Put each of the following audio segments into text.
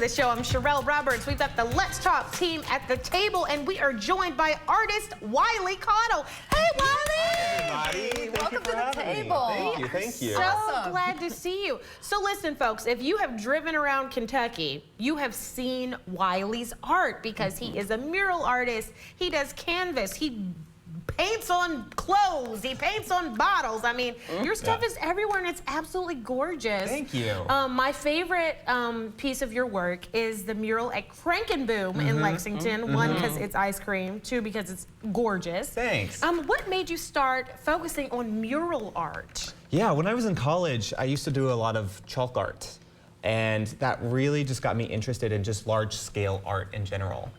the show. I'm Sherelle Roberts. We've got the Let's Talk team at the table, and we are joined by artist Wylie Caudill. Hey, Wylie! Hi, everybody. Welcome to the table. Thank you. So Awesome. glad to see you. So listen, folks, if you have driven around Kentucky, you have seen Wylie's art because he is a mural artist. He does canvas. He paints on clothes. He paints on bottles. I mean, your stuff is everywhere, and it's absolutely gorgeous. Thank you. My favorite piece of your work is the mural at Frankenboom in Lexington. One, because it's ice cream. Two, because it's gorgeous. Thanks. What made you start focusing on mural art? Yeah, when I was in college, I used to do a lot of chalk art. And that really just got me interested in just large-scale art in general.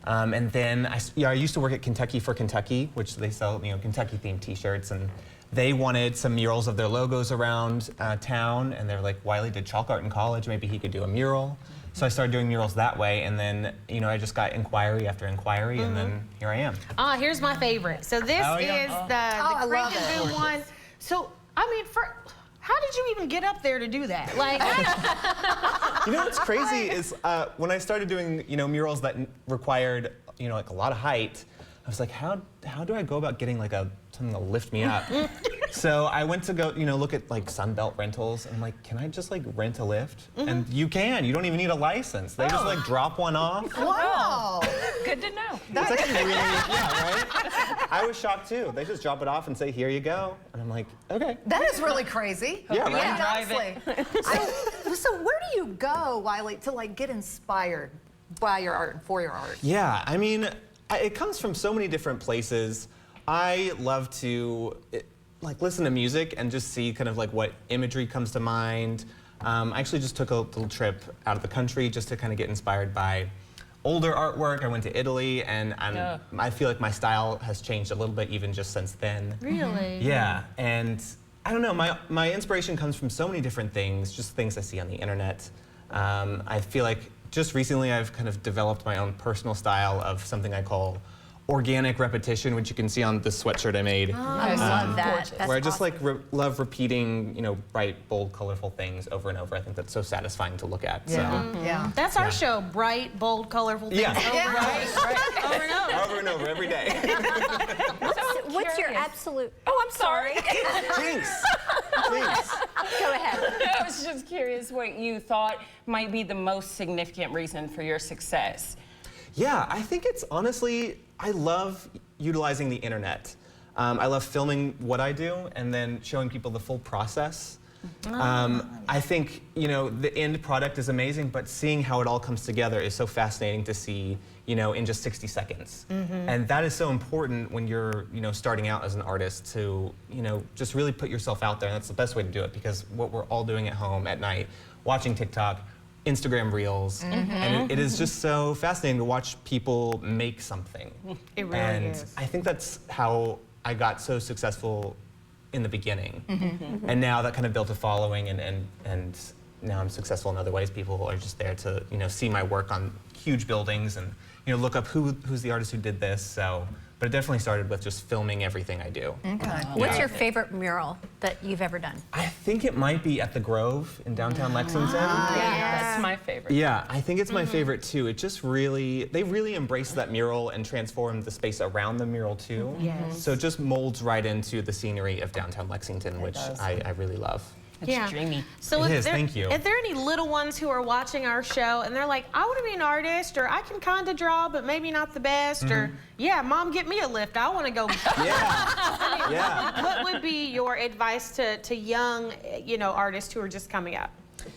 And then I used to work at Kentucky for Kentucky, which they sell, Kentucky-themed T-shirts, and they wanted some murals of their logos around town, and they were like, Wylie did chalk art in college, maybe he could do a mural. So I started doing murals that way, and then, I just got inquiry after inquiry, and then here I am. Here's my favorite. So this is the Frankenboom one. So, I mean, how did you even get up there to do that? Like, What's crazy is when I started doing, murals that required, like a lot of height, I was like, how do I go about getting like something to lift me up? So I went to go, look at like Sunbelt rentals, and I'm like, can I just like rent a lift? And you can. You don't even need a license. They just like drop one off. Wow. Good to know. It's actually really, right? I was shocked too. They just drop it off and say, here you go. And I'm like, okay. That is really crazy. Yeah, right? Honestly. So where do you go, Wylie, to like get inspired by your art and for your art? Yeah, I mean, it comes from so many different places. I love to like listen to music and just see kind of like what imagery comes to mind. I actually just took a little trip out of the country just to kind of get inspired by older artwork. I went to Italy, and I feel like my style has changed a little bit even just since then. really? Yeah, and I don't know, my inspiration comes from so many different things, just things I see on the internet. I feel like just recently I've kind of developed my own personal style of something I call organic repetition, which you can see on this sweatshirt I made. I love that. That's where I just awesome. like love repeating, bright, bold, colorful things over and over. I think that's so satisfying to look at. Yeah. So. Yeah. That's our show, bright, bold, colorful things. Yeah. Over and over. Over and over every day. What's your absolute? Oh, I'm sorry. Jinx. Jinx. Go ahead. I was just curious what you thought might be the most significant reason for your success. Yeah, I think it's honestly, I love utilizing the internet. I love filming what I do and then showing people the full process. I think, the end product is amazing, but seeing how it all comes together is so fascinating to see, in just 60 seconds. And that is so important when you're, starting out as an artist to, just really put yourself out there. And that's the best way to do it, because what we're all doing at home at night, watching TikTok, Instagram Reels, and it is just so fascinating to watch people make something. It really and is. I think that's how I got so successful in the beginning. And now that kind of built a following, and now I'm successful in other ways. People are just there to see my work on huge buildings and look up who's the artist who did this. So, but it definitely started with just filming everything I do. Okay. What's your favorite mural that you've ever done? I think it might be at the Grove in downtown Lexington. That's my favorite. Yeah, I think it's my favorite too. It just they really embraced that mural and transformed the space around the mural too. Yes. So it just molds right into the scenery of downtown Lexington, which I really love. It's dreamy. So It if is, there, thank you. If there are any little ones who are watching our show and they're like, I want to be an artist, or I can kind of draw, but maybe not the best, or yeah, Mom, get me a lift. I want to go. Yeah, yeah. What would be your advice to young, artists who are just coming up?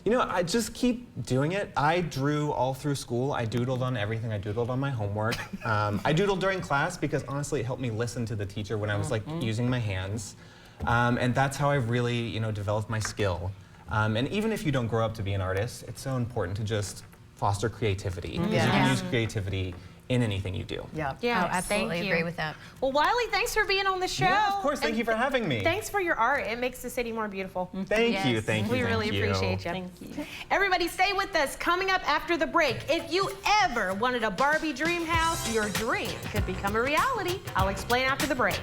I just keep doing it. I drew all through school. I doodled on everything. I doodled on my homework. I doodled during class because honestly, it helped me listen to the teacher when I was like using my hands. And that's how I really, developed my skill. And even if you don't grow up to be an artist, it's so important to just foster creativity. Because you can use creativity in anything you do. Yeah. Yeah, Oh, absolutely thank you. agree with that. Well, Wylie, thanks for being on the show. Yeah, of course. Thank And you for having me. Thanks for your art. It makes the city more beautiful. Thank you. Thank you. We thank really you. appreciate you. Thank you. Everybody stay with us. Coming up after the break, if you ever wanted a Barbie dream house, your dream could become a reality. I'll explain after the break.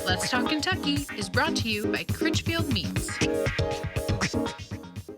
Let's Talk Kentucky is brought to you by Critchfield Meats.